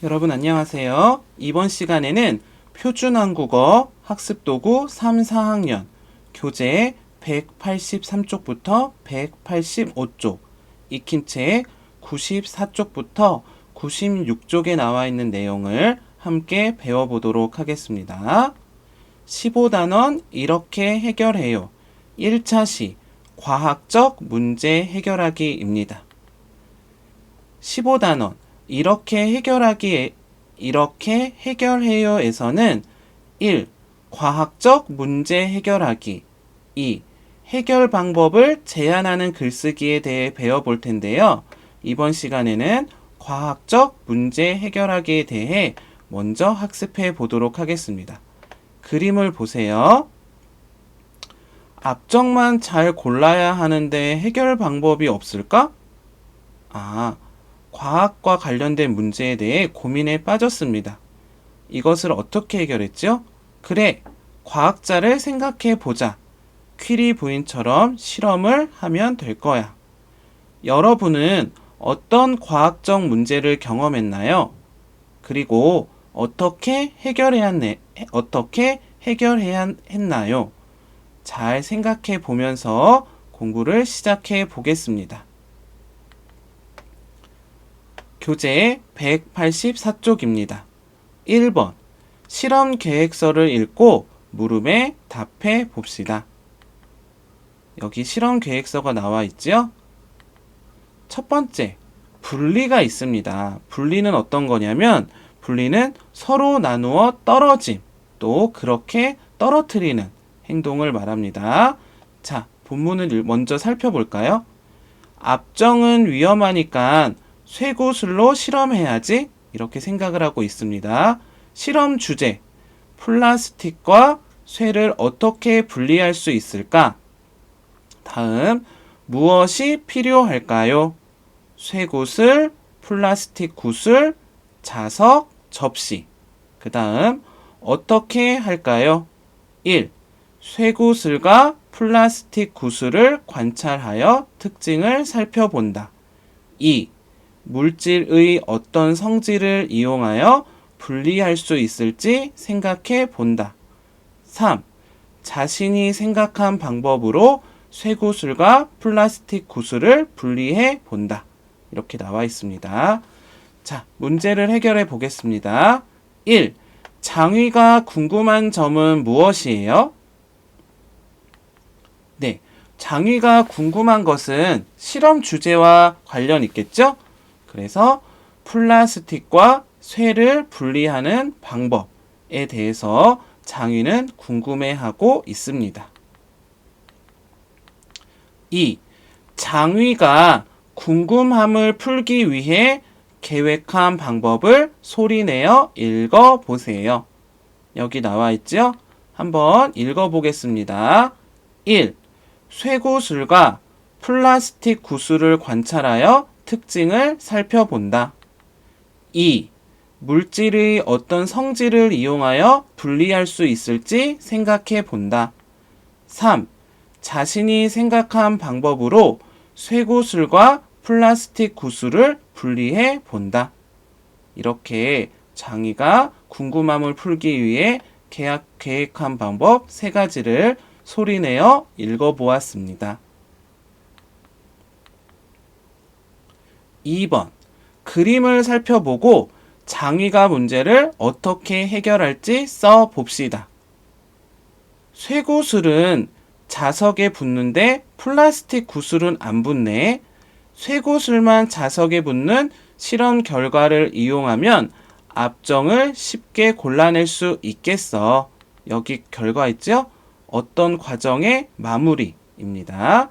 여러분 안녕하세요. 이번 시간에는 표준한국어 학습도구 3, 4학년 교재 183쪽부터 185쪽, 익힌 책 94쪽부터 96쪽에 나와 있는 내용을 함께 배워보도록 하겠습니다. 15단원 이렇게 해결해요. 1차 시 과학적 문제 해결하기입니다. 15단원 이렇게 해결해요에서는 1. 과학적 문제 해결하기. 2. 해결 방법을 제안하는 글쓰기에 대해 배워볼 텐데요. 이번 시간에는 과학적 문제 해결하기에 대해 먼저 학습해 보도록 하겠습니다. 그림을 보세요. 앞쪽만 잘 골라야 하는데 해결 방법이 없을까? 과학과 관련된 문제에 대해 고민에 빠졌습니다. 이것을 어떻게 해결했죠? 그래, 과학자를 생각해 보자. 퀴리 부인처럼 실험을 하면 될 거야. 여러분은 어떤 과학적 문제를 경험했나요? 그리고 어떻게 해결해야 했나요? 잘 생각해 보면서 공부를 시작해 보겠습니다. 교재 184쪽입니다. 1번 실험 계획서를 읽고 물음에 답해 봅시다. 여기 실험 계획서가 나와 있죠? 첫 번째, 분리가 있습니다. 분리는 어떤 거냐면 분리는 서로 나누어 떨어짐, 또 그렇게 떨어뜨리는 행동을 말합니다. 자, 본문을 먼저 살펴볼까요? 압정은 위험하니까 쇠구슬로 실험해야지 이렇게 생각을 하고 있습니다. 실험 주제, 플라스틱과 쇠를 어떻게 분리할 수 있을까? 다음, 무엇이 필요할까요? 쇠구슬, 플라스틱 구슬, 자석, 접시. 그 다음, 어떻게 할까요? 1. 쇠구슬과 플라스틱 구슬을 관찰하여 특징을 살펴본다. 2. 물질의 어떤 성질을 이용하여 분리할 수 있을지 생각해 본다. 3. 자신이 생각한 방법으로 쇠구슬과 플라스틱 구슬을 분리해 본다. 이렇게 나와 있습니다. 자, 문제를 해결해 보겠습니다. 1. 장위가 궁금한 점은 무엇이에요? 네, 장위가 궁금한 것은 실험 주제와 관련 있겠죠? 그래서 플라스틱과 쇠를 분리하는 방법에 대해서 장위는 궁금해하고 있습니다. 2. 장위가 궁금함을 풀기 위해 계획한 방법을 소리내어 읽어보세요. 여기 나와 있죠? 한번 읽어보겠습니다. 1. 쇠구슬과 플라스틱 구슬을 관찰하여 특징을 살펴본다. 2. 물질의 어떤 성질을 이용하여 분리할 수 있을지 생각해 본다. 3. 자신이 생각한 방법으로 쇠구슬과 플라스틱 구슬을 분리해 본다. 이렇게 장이가 궁금함을 풀기 위해 계획한 방법 3가지를 소리내어 읽어보았습니다. 2번 그림을 살펴보고 장위가 문제를 어떻게 해결할지 써봅시다. 쇠구슬은 자석에 붙는데 플라스틱 구슬은 안 붙네. 쇠구슬만 자석에 붙는 실험 결과를 이용하면 압정을 쉽게 골라낼 수 있겠어. 여기 결과 있죠? 어떤 과정의 마무리입니다.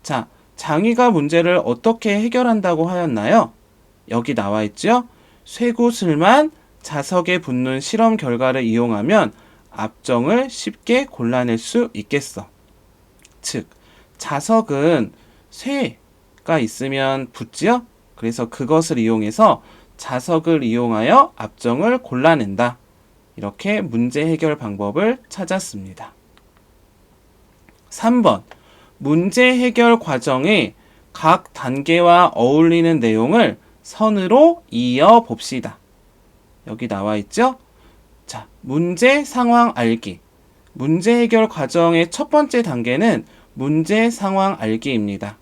자, 장위가 문제를 어떻게 해결한다고 하였나요? 여기 나와 있죠? 쇠구슬만 자석에 붙는 실험 결과를 이용하면 압정을 쉽게 골라낼 수 있겠어. 즉, 자석은 쇠가 있으면 붙지요? 그래서 그것을 이용해서 자석을 이용하여 압정을 골라낸다. 이렇게 문제 해결 방법을 찾았습니다. 3번 문제 해결 과정의 각 단계와 어울리는 내용을 선으로 이어 봅시다. 여기 나와 있죠? 자, 문제 상황 알기. 문제 해결 과정의 첫 번째 단계는 문제 상황 알기입니다.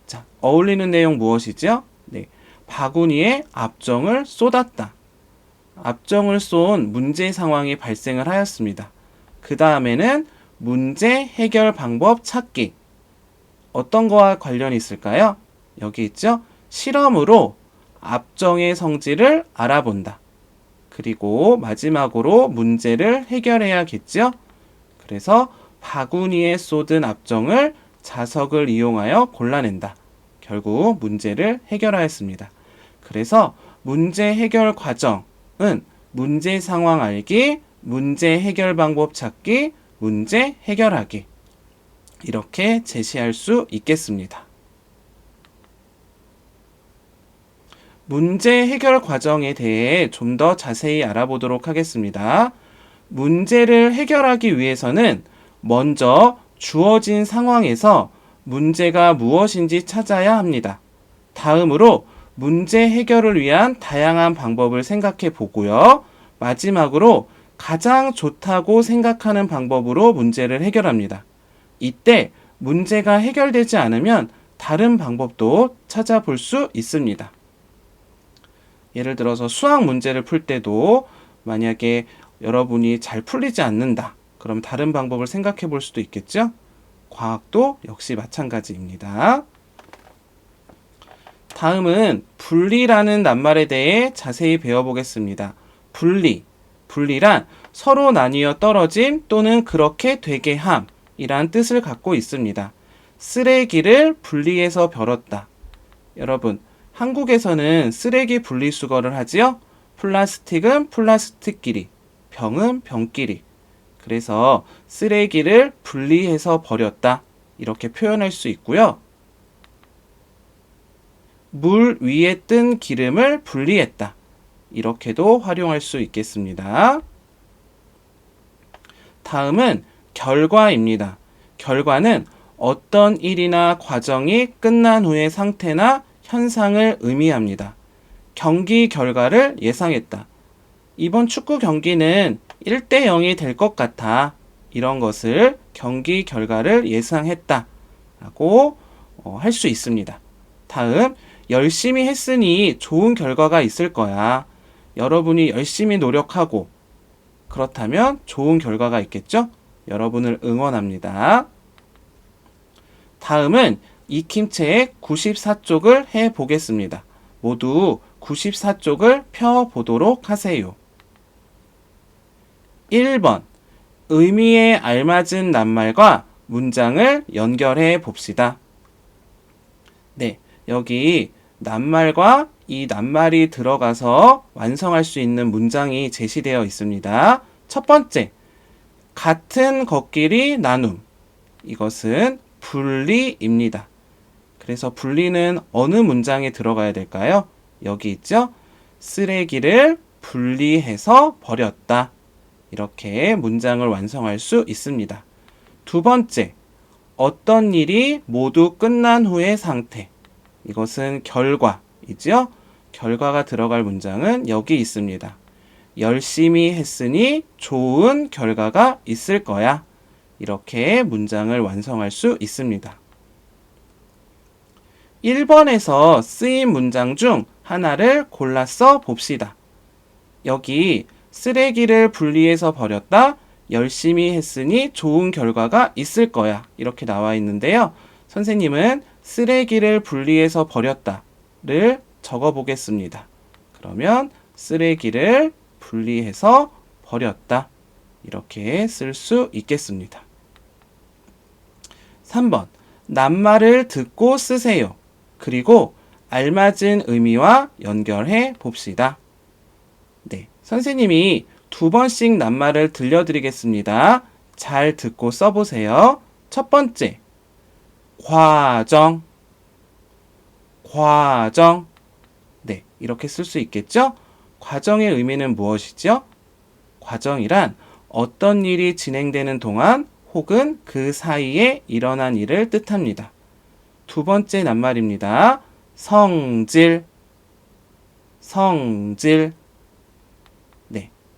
자, 어울리는 내용 무엇이죠? 네, 바구니에 압정을 쏟았다. 압정을 쏜 문제 상황이 발생을 하였습니다. 그 다음에는 문제 해결 방법 찾기. 어떤 거와 관련이 있을까요? 여기 있죠? 실험으로 압정의 성질을 알아본다. 그리고 마지막으로 문제를 해결해야겠죠? 그래서 바구니에 쏟은 압정을 자석을 이용하여 골라낸다. 결국 문제를 해결하였습니다. 그래서 문제 해결 과정은 문제 상황 알기, 문제 해결 방법 찾기, 문제 해결하기. 이렇게 제시할 수 있겠습니다. 문제 해결 과정에 대해 좀 더 자세히 알아보도록 하겠습니다. 문제를 해결하기 위해서는 먼저 주어진 상황에서 문제가 무엇인지 찾아야 합니다. 다음으로 문제 해결을 위한 다양한 방법을 생각해 보고요. 마지막으로 가장 좋다고 생각하는 방법으로 문제를 해결합니다. 이때 문제가 해결되지 않으면 다른 방법도 찾아볼 수 있습니다. 예를 들어서 수학 문제를 풀 때도 만약에 여러분이 잘 풀리지 않는다. 그럼 다른 방법을 생각해 볼 수도 있겠죠? 과학도 역시 마찬가지입니다. 다음은 분리라는 낱말에 대해 자세히 배워보겠습니다. 분리란 서로 나뉘어 떨어짐 또는 그렇게 되게 함이란 뜻을 갖고 있습니다. 쓰레기를 분리해서 버렸다. 여러분, 한국에서는 쓰레기 분리수거를 하지요? 플라스틱은 플라스틱끼리, 병은 병끼리. 그래서 쓰레기를 분리해서 버렸다. 이렇게 표현할 수 있고요. 물 위에 뜬 기름을 분리했다. 이렇게도 활용할 수 있겠습니다. 다음은 결과입니다. 결과는 어떤 일이나 과정이 끝난 후의 상태나 현상을 의미합니다. 경기 결과를 예상했다. 이번 축구 경기는 1대 0이 될 것 같아. 이런 것을 경기 결과를 예상했다. 라고 할 수 있습니다. 다음, 열심히 했으니 좋은 결과가 있을 거야. 여러분이 열심히 노력하고 그렇다면 좋은 결과가 있겠죠? 여러분을 응원합니다. 다음은 익힘책 94쪽을 해보겠습니다. 모두 94쪽을 펴보도록 하세요. 1번, 의미에 알맞은 낱말과 문장을 연결해 봅시다. 네, 여기 낱말과 이 낱말이 들어가서 완성할 수 있는 문장이 제시되어 있습니다. 첫 번째, 같은 것끼리 나눔. 이것은 분리입니다. 그래서 분리는 어느 문장에 들어가야 될까요? 여기 있죠? 쓰레기를 분리해서 버렸다. 이렇게 문장을 완성할 수 있습니다. 두 번째, 어떤 일이 모두 끝난 후의 상태. 이것은 결과이죠? 결과가 들어갈 문장은 여기 있습니다. 열심히 했으니 좋은 결과가 있을 거야. 이렇게 문장을 완성할 수 있습니다. 1번에서 쓰인 문장 중 하나를 골라서 봅시다. 여기 쓰레기를 분리해서 버렸다. 열심히 했으니 좋은 결과가 있을 거야. 이렇게 나와 있는데요. 선생님은 쓰레기를 분리해서 버렸다를 적어 보겠습니다. 그러면 쓰레기를 분리해서 버렸다. 이렇게 쓸 수 있겠습니다. 3번, 낱말을 듣고 쓰세요. 그리고 알맞은 의미와 연결해 봅시다. 네, 선생님이 2번씩 낱말을 들려드리겠습니다. 잘 듣고 써보세요. 첫 번째, 과정. 네, 이렇게 쓸 수 있겠죠? 과정의 의미는 무엇이죠? 과정이란 어떤 일이 진행되는 동안 혹은 그 사이에 일어난 일을 뜻합니다. 두 번째 낱말입니다. 성질.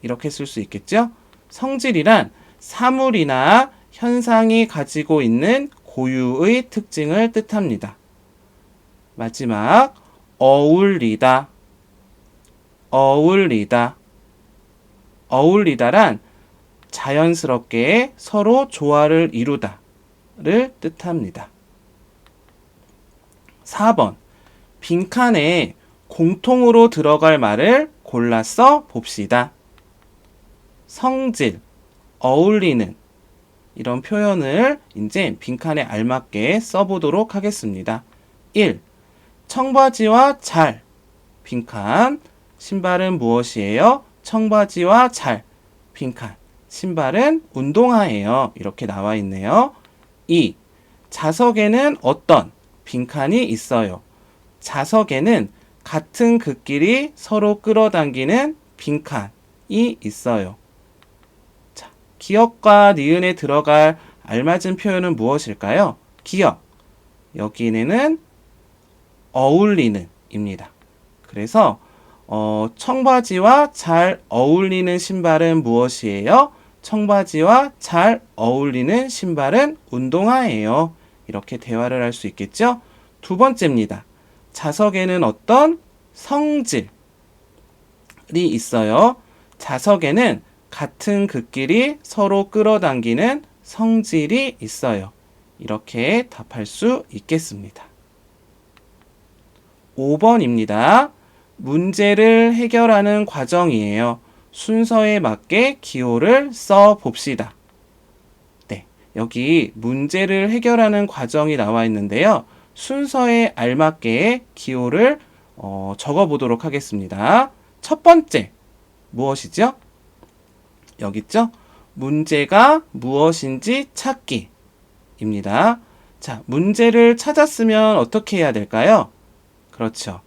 이렇게 쓸 수 있겠죠? 성질이란 사물이나 현상이 가지고 있는 고유의 특징을 뜻합니다. 마지막, 어울리다. 어울리다. 어울리다란 자연스럽게 서로 조화를 이루다를 뜻합니다. 4번. 빈칸에 공통으로 들어갈 말을 골라서 봅시다. 성질, 어울리는 이런 표현을 이제 빈칸에 알맞게 써보도록 하겠습니다. 1. 청바지와 잘. 빈칸. 신발은 무엇이에요? 청바지와 잘. 빈칸. 신발은 운동화예요. 이렇게 나와 있네요. 2. 자석에는 어떤 빈칸이 있어요. 자석에는 같은 극끼리 서로 끌어당기는 빈칸이 있어요. 자, 기역과 니은에 들어갈 알맞은 표현은 무엇일까요? 기역. 여기는 어울리는 입니다. 그래서 청바지와 잘 어울리는 신발은 무엇이에요? 청바지와 잘 어울리는 신발은 운동화예요. 이렇게 대화를 할 수 있겠죠? 두 번째입니다. 자석에는 어떤 성질이 있어요. 자석에는 같은 극끼리 서로 끌어당기는 성질이 있어요. 이렇게 답할 수 있겠습니다. 5번입니다. 문제를 해결하는 과정이에요. 순서에 맞게 기호를 써 봅시다. 네, 여기 문제를 해결하는 과정이 나와 있는데요. 순서에 알맞게 기호를 적어 보도록 하겠습니다. 첫 번째, 무엇이죠? 여기 있죠? 문제가 무엇인지 찾기 입니다. 자, 문제를 찾았으면 어떻게 해야 될까요? 그렇죠.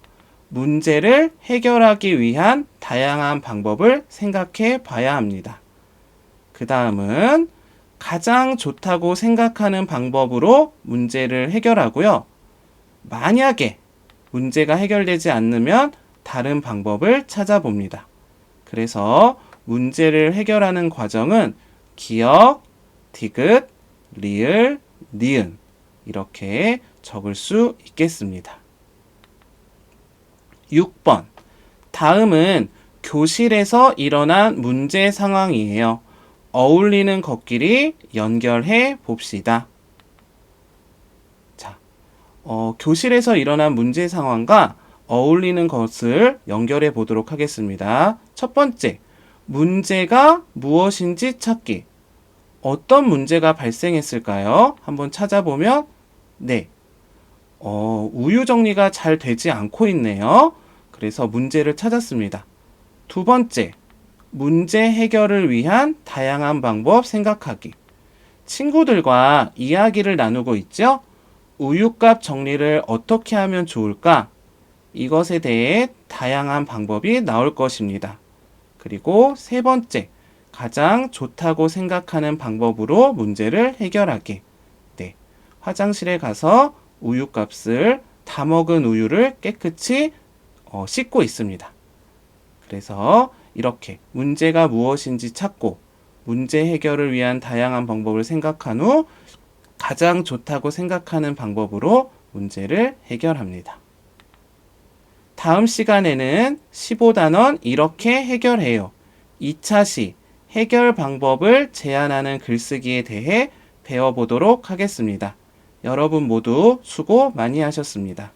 문제를 해결하기 위한 다양한 방법을 생각해 봐야 합니다. 그 다음은 가장 좋다고 생각하는 방법으로 문제를 해결하고요. 만약에 문제가 해결되지 않으면 다른 방법을 찾아봅니다. 그래서 문제를 해결하는 과정은 기역, 디귿, 리을, 니은 이렇게 적을 수 있겠습니다. 6번. 다음은 교실에서 일어난 문제 상황이에요. 어울리는 것끼리 연결해 봅시다. 자, 교실에서 일어난 문제 상황과 어울리는 것을 연결해 보도록 하겠습니다. 첫 번째, 문제가 무엇인지 찾기. 어떤 문제가 발생했을까요? 한번 찾아보면, 네. 우유 정리가 잘 되지 않고 있네요. 그래서 문제를 찾았습니다. 두 번째, 문제 해결을 위한 다양한 방법 생각하기. 친구들과 이야기를 나누고 있죠? 우유값 정리를 어떻게 하면 좋을까? 이것에 대해 다양한 방법이 나올 것입니다. 그리고 세 번째, 가장 좋다고 생각하는 방법으로 문제를 해결하기. 네, 화장실에 가서 우유값을 다 먹은 우유를 깨끗이 씻고 있습니다. 그래서 이렇게 문제가 무엇인지 찾고 문제 해결을 위한 다양한 방법을 생각한 후 가장 좋다고 생각하는 방법으로 문제를 해결합니다. 다음 시간에는 15단원 이렇게 해결해요. 2차 시 해결 방법을 제안하는 글쓰기에 대해 배워보도록 하겠습니다. 여러분 모두 수고 많이 하셨습니다.